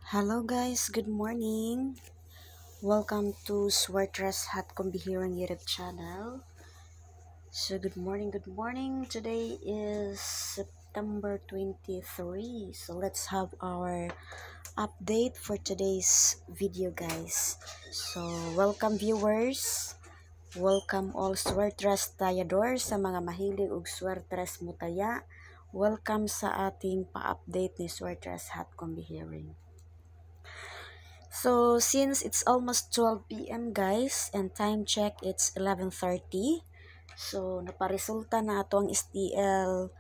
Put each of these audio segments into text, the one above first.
Hello guys, good morning. Welcome to Swartress Hat Kumbihirang YouTube channel. So good morning. Today is September 23. So let's have our update for today's video guys. So welcome viewers. Welcome all Swartress tayador sa mga mahilig og Swartress mutaya. Welcome sa ating pa-update ni Swartress Hat Kumbihirang. So, since it's almost 12 p.m. guys, and time check, it's 11:30. So, naparesulta na ato ang STL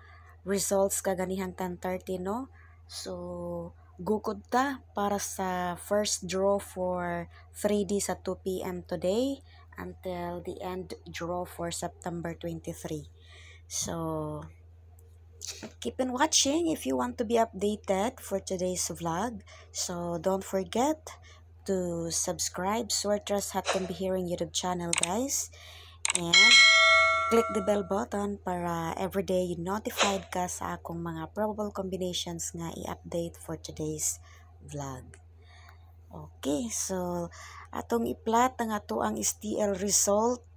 results kaganihang 10:30, no? So, gukod ta para sa first draw for 3D sa 2 p.m. today until the end draw for September 23. So, keep on watching if you want to be updated for today's vlog. So don't forget to subscribe Swartress Hat Kumbihirang YouTube channel guys, and click the bell button para everyday you notified ka sa akong mga probable combinations nga i-update for today's vlog. Okay, so atong i-plot ang ato ang STL result.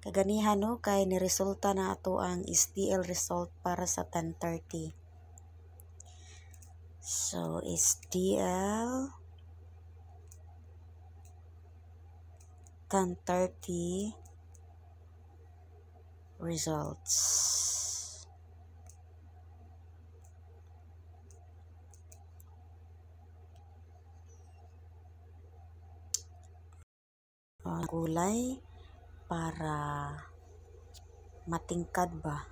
Kaganihan no, kay ni resulta na ato ang STL result para sa 10:30. So STL 10:30 results. Kulay para matingkad ba.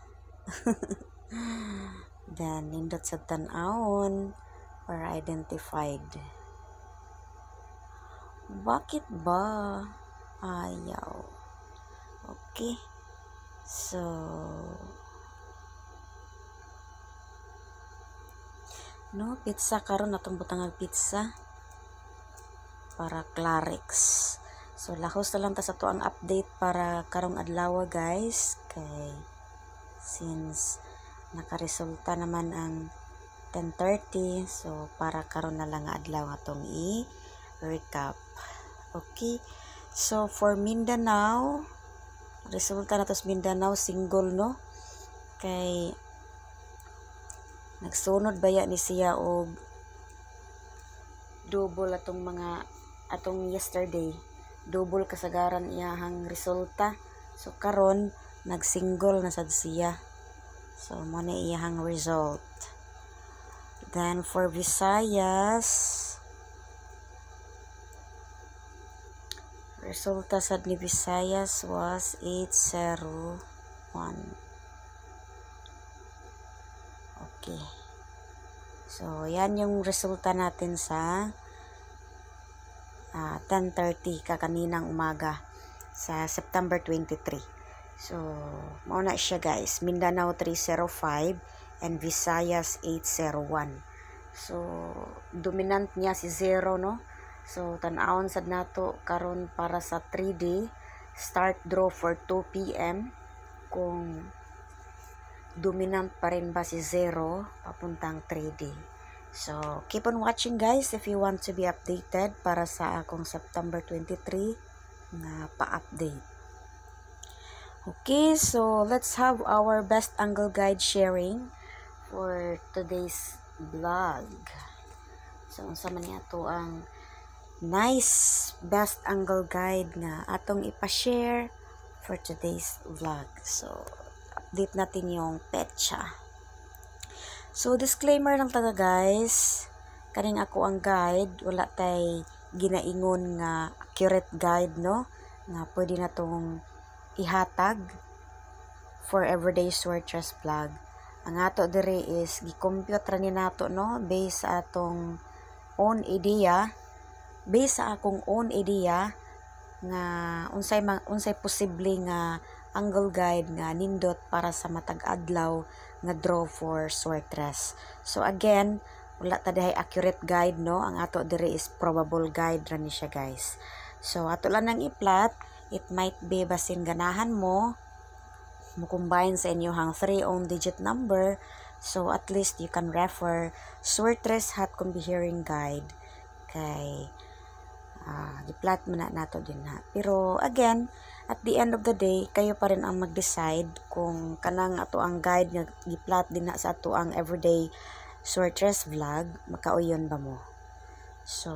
Then nindot sa tan-awon para identified. Bakit ba ayaw? Okay, so no pizza karon atong butang pizza para Clarix. So lahos na lang ta sa to ang update para karong adlaw guys, kay since nakaresulta naman ang 10:30, so para karon na lang nga adlaw atong i-recap. Okay, so for Mindanao, resulta na to sa Mindanao single no, kay nagsunod baya ni siya og double atong yesterday, double kasagaran iyahang resulta. So karon nagsingle na sad siya, so mo na iyahang result. Then for Visayas, resulta sad ni Visayas was 801. Okay, so yan yung resulta natin sa 10:30 kakaninang umaga sa September 23. So mao na siya guys, Mindanao 305 and Visayas 801. So dominant niya si 0 no. So tan-awon sad nato karon para sa 3D start draw for 2 p.m. kung dominant pa rin ba si 0 papuntang 3D. So, keep on watching guys if you want to be updated para sa akong September 23 na pa-update. Okay, so let's have our best angle guide sharing for today's vlog. So, unsa man niya to ang nice best angle guide nga atong ipa-share for today's vlog. So, update natin yung petsa. So, disclaimer lang taga guys, kaning ako ang guide, wala tay ginaingon nga accurate guide no, nga pwede na tong ihatag for everyday Swartress vlog. Ang ato dire is gi-compute ra ni nato no, based sa atong own idea, based sa akong own idea nga unsay posible nga angle guide nga nindot para sa matag adlaw nga draw for Swartress. So again, wala ta dihay accurate guide no, ang ato dire is probable guide ra ni siya guys. So ato lang nang i-plot, it might be basin ganahan mo combine sa inyo hang 3 own digit number, So at least you can refer Swertres Hot Combi Hearing Guide kay giplat man na nato din ha. Pero again, at the end of the day, kayo pa rin ang mag-decide kung kanang ato ang guide nga giplat din na sa ato ang everyday Swertres vlog, makauyon ba mo? So,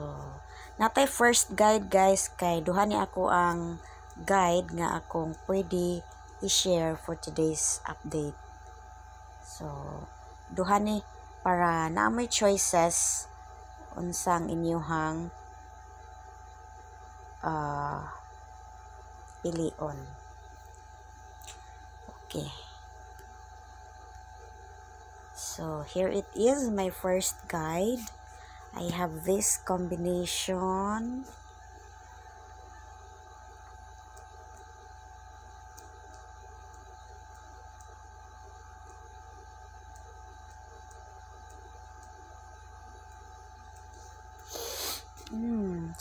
natay first guide guys, kay duha ni ako ang guide nga akong pwede i-share for today's update. So, duha ni para na may choices unsang inyuhang pilion. Okay. So, here it is, my first guide. I have this combination.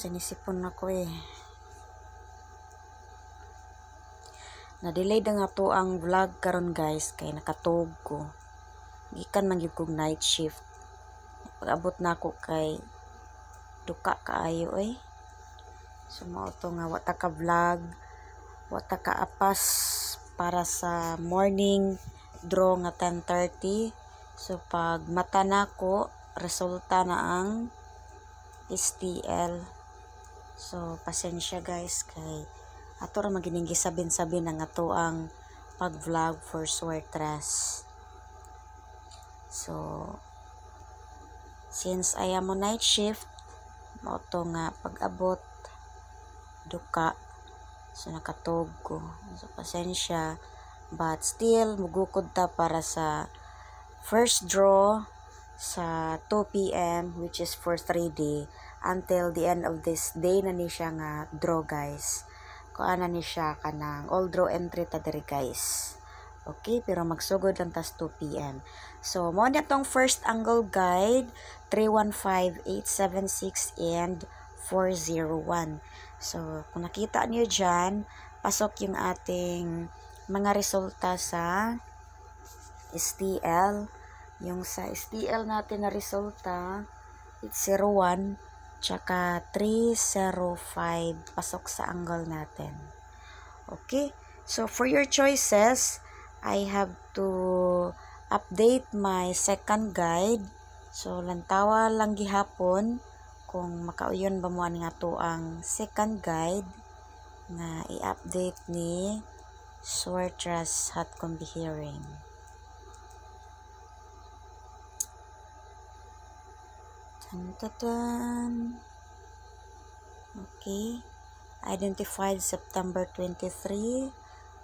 Sinisipon ako eh. Na-delay na nga to ang vlog karon guys, kay nakatog ko. Gikan man gyud kog night shift. Pag-abot na ako kay duka kaayo eh. So mao to nga wata ka vlog, wata ka apas para sa morning draw nga 10:30. So pag mata na ko, resulta na ang STL. So pasensya guys kay ato ra magining gisabin-sabin nga to ang pag-vlog for Swertres. So since I am on night shift, mao to nga pag-abot duka, so nakatog ko. So pasensya, but still mugukod ta para sa first draw sa 2 PM, which is for 3D until the end of this day na ni siya nga draw guys. Kuana ni siya kanang all draw entry ta diri guys. Okay, pero magsugod lang tas 2 PM. So mo na tong first angle guide 315, 876 and 401. So kung nakita niyo diyan, pasok yung ating mga resulta sa STL. Yung sa STL natin na resulta, it's 01 tsaka 305 pasok sa angle natin. Okay, so for your choices, I have to update my second guide. So lantawa lang gihapon kung makauyon ba mo ani nga to ang second guide na i-update ni Swertres Hot Combi Hearing. Okay, identified September 23,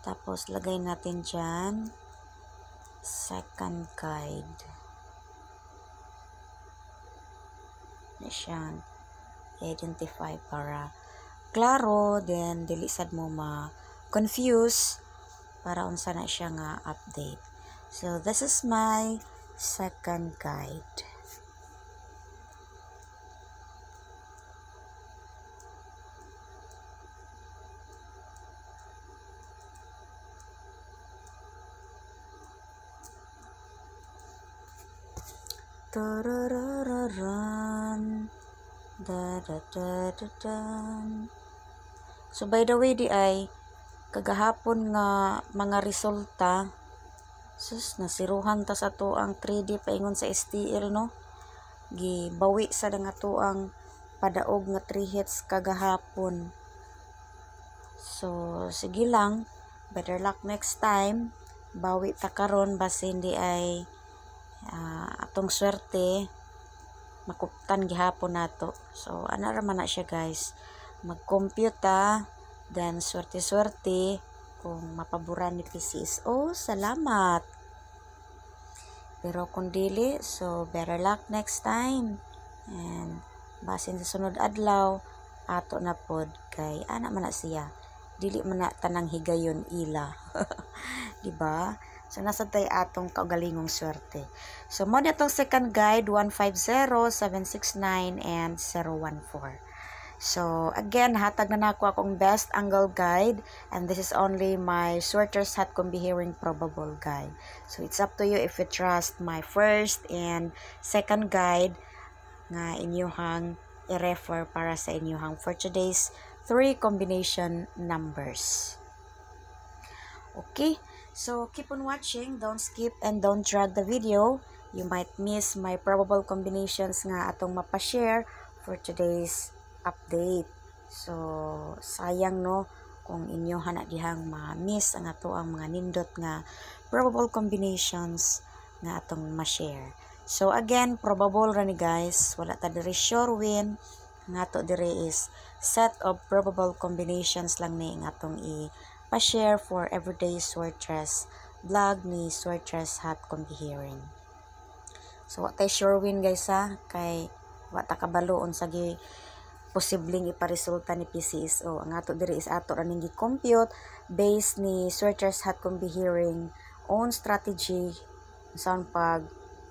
tapos lagay natin dyan second guide na siyang identify para klaro, then dili sad mo ma-confuse para unsa na siya nga update. So this is my second guide. So by the way di ay kagahapon nga mga resulta, sus nasiruhan ta sa to ang 3D paingon sa STL no, gibawi sa nga to ang padaog nga 3 hits kagahapon. So sige lang, better luck next time, bawi ta karon basi hindi ay atong swerte makuptan gihapon nato. So ana ra man na siya guys, mag-compute then swerte-swerte kung mapaboran ni PCSO, salamat. Pero kung dili, so better luck next time, and basin sa sunod adlaw ato na pod kay ana man na siya, dili man na tanang higayon ila. Diba? So nasa tay atong kaugalingong swerte. So mo na itong second guide 150, 769 and 014. So, again, hatag na nako akong best angle guide, and this is only my sorter's hat combi-hearing probable guide. So, it's up to you if you trust my first and second guide nga inyohang i-refer para sa inyohang for today's 3 combination numbers. Okay, so keep on watching, don't skip and don't drag the video. You might miss my probable combinations nga atong mapashare for today's update. So, sayang no kung inyo hana dihang ma-miss ang ato ang mga nindot nga probable combinations nga atong ma-share. So, again, probable ra ni guys. Wala ta diri sure win. Nga ato diri is set of probable combinations lang ni nga atong i-pa-share for everyday sortress vlog ni Sortress Hat Combi-Hearing. So, what tay sure win guys ha? Kay wata kabaloon sa posibleng iparesulta ni PCSO. Ang ato diri is ato ra ning gi-compute based ni Sortress Hat Combi-Hearing own strategy sa pag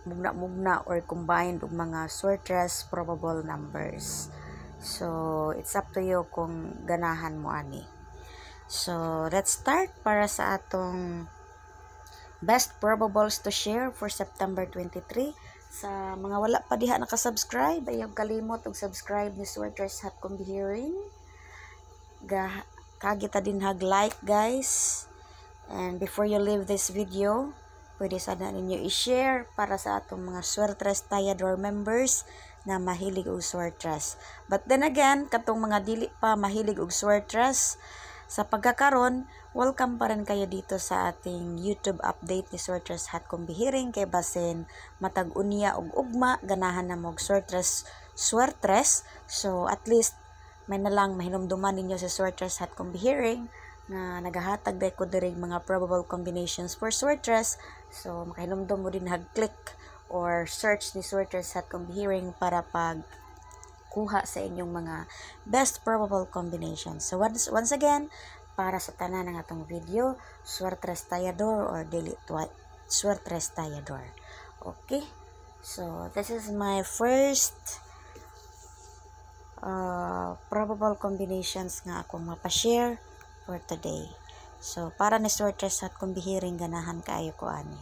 mugna or combined og mga sortress probable numbers. So, it's up to you kung ganahan mo ani. So, let's start para sa atong best probables to share for September 23. Sa mga wala pa diha nakasubscribe, ayaw kalimot og subscribe ni Sortress Hat Combi-Hearing. Kagita din hag-like guys. And before you leave this video, pwede sana ninyo i-share para sa atong mga Sortress Tayador members na mahilig og Sortress. But then again, katong mga dili pa mahilig og Sortress, sa pagkakaron, welcome pa rin kayo dito sa ating YouTube update ni Sortress Hat Combi-Hearing kay basin matag unya og ugma ganahan na mog Sortress. So at least may nalang mahinumduman ninyo sa Sortress Hat Combi-Hearing na nagahatag day ko diri mga probable combinations for Sortress. So makahinumdum mo din hag-click or search ni Sortress Hat Combi-Hearing para pag kuha sa inyong mga best probable combinations. So once again, para sa tanan ng atong video, Sortress Tayador or dili Sortress Tayador. Okay? So this is my first probable combinations nga akong mapashare for today. So para ni Sortress Hat Combi-Hearing ganahan kaayo ko ani.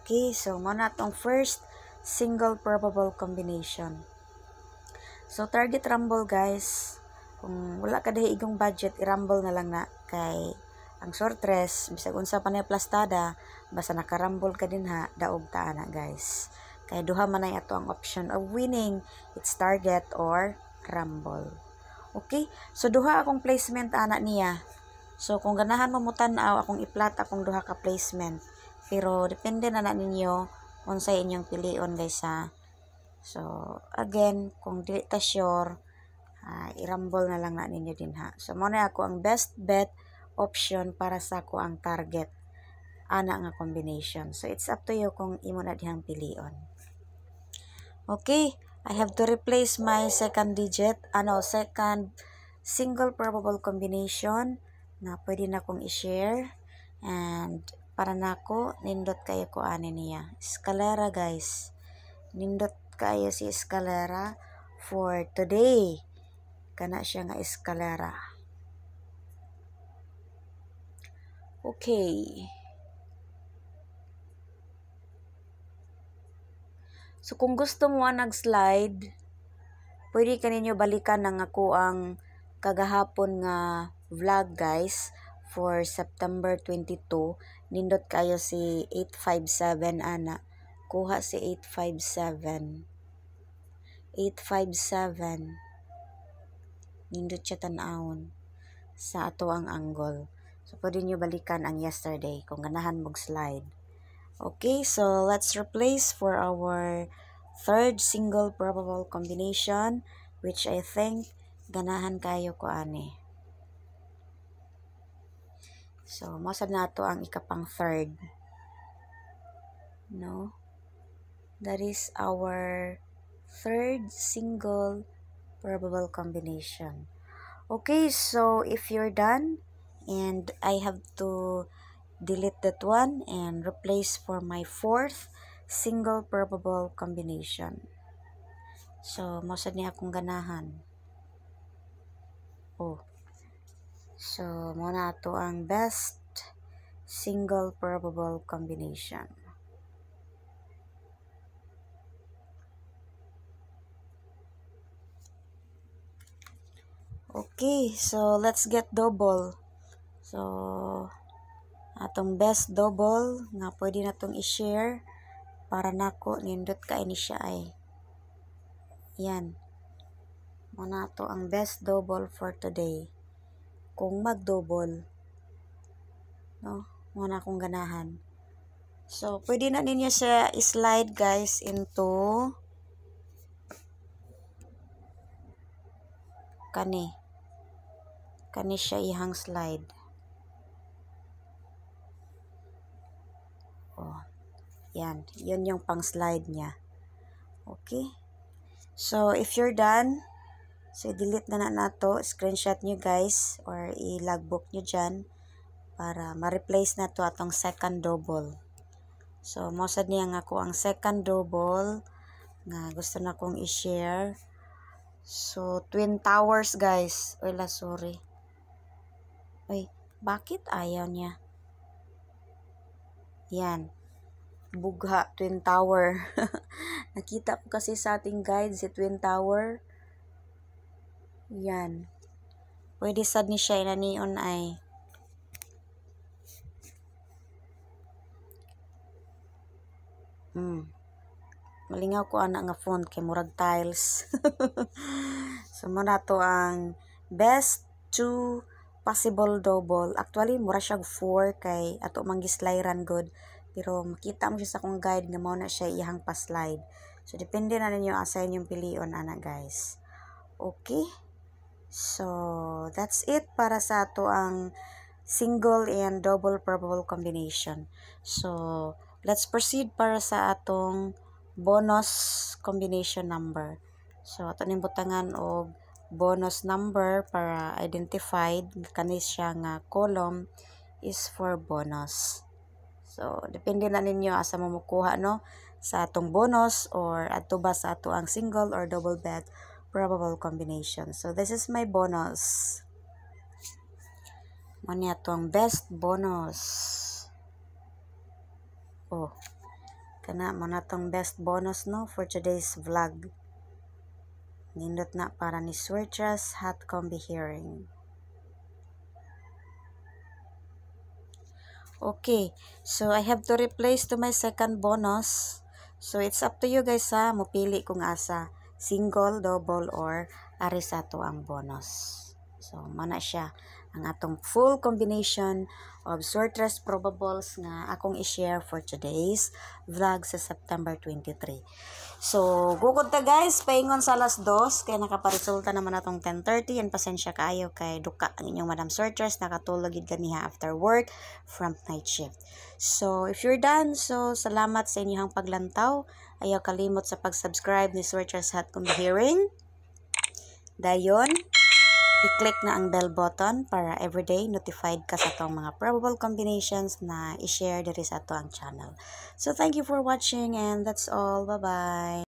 Okay, so muna itong first single probable combination. So, target rumble guys. Kung wala ka dahi igong budget, i-rumble na lang na kay ang sortress, bisag unsa pa na plastada, basta nakarumble ka din ha, daog ta na guys. Kay duha man ay ato ang option of winning, it's target or rumble. Okay? So, duha akong placement ana niya. So, kung ganahan mo mutan-aw, akong i-plot akong duha ka placement. Pero, depende na ninyo kung sa inyong pilion guys ha. So, again, kung dili ta sure, i-rumble na lang na ninyo din ha. So, muna ako ang best bet option para sa ako ang target. Ana nga combination. So, it's up to you kung imo na dihang pilion. Okay, I have to replace my second digit, second single probable combination na pwede na kong i-share. And, para na ako, nindot kayo ko ani niya. Escalera guys. Nindot kayo si Escalera for today. Kana siya nga Escalera. Okay. So, kung gusto mo nag-slide, pwede ka ninyo balikan ng ako ang kagahapon nga vlog guys for September 22. Nindot kayo si 857 ana. Kuha si 857. 857. Nindot siya tanawon sa ato ang angle. So, pwede nyo balikan ang yesterday kung ganahan mong slide. Okay, so let's replace for our third single probable combination, which I think ganahan kayo ko ani. So, masad na ito ang ikapang third. No? That is our third single probable combination. Okay, so if you're done, and I have to delete that one and replace for my fourth single probable combination. So, mosad niya akong ganahan. Oh. So, muna ito ang best single probable combination. Okay, so let's get double. So, atong best double nga pwede na itong i-share para nako nindot ka ini siya ay. Yan. Muna ito ang best double for today. Kung mag-double, no? Muna akong ganahan. So, pwede na ninyo siya i-slide guys into kani siya ihang slide. Oh, yan. Yun yung pang slide niya. Okay. So, if you're done, so delete na nato. Screenshot nyo guys or i-logbook nyo dyan para ma-replace na to atong second double. So, mosad niya nga ako ang second double nga gusto na kong i-share. So, Twin Towers guys. Wala, sorry. Uy, bakit ayaw niya? Yan. Bugha, Twin Tower. Nakita ko kasi sa ating guide si Twin Tower. Yan. Pwede sad ni siya na neon ay. Malingaw ko ana nga font kay murag tiles. So, muna to ang best 2 possible double. Actually, mura siya 4 kay ato manggislayran good. Pero makita mo siya sa akong guide nga mao na siya iyang pa-slide. So, depende na ninyo asa inyong pilion ana guys. Okay? So, that's it para sa ato ang single and double probable combination. So, let's proceed para sa atong bonus combination number. So, ato ning butangan og bonus number para identified kani siya nga column is for bonus. So, depende na ninyo asa mo mukuha no sa atong bonus or adto ba sa ato ang single or double bet probable combination. So, this is my bonus. Mani ato ang best bonus. Oh, kana mo na tong best bonus no for today's vlog. Nindot na para ni Swertra's Hot Combi Hearing. Okay, so I have to replace to my second bonus. So it's up to you guys ha, mupili kung asa single, double, or ari sa to ang bonus. So mana siya ang atong full combination of Swertra's probables nga akong i-share for today's vlog sa September 23. So, gugod ta guys, paingon sa alas 2 kay nakaparesulta naman atong 10:30 and pasensya kaayo kay duka ang inyong Madam Swertra's nakatulog gid ganiha after work from night shift. So, if you're done, so salamat sa inyong paglantaw. Ayaw kalimot sa pag-subscribe ni Swertra's Hot Combi Hearing. Dayon, i-click na ang bell button para everyday notified ka sa itong mga probable combinations na i-share diri sa ito ang channel. So, thank you for watching and that's all. Bye-bye!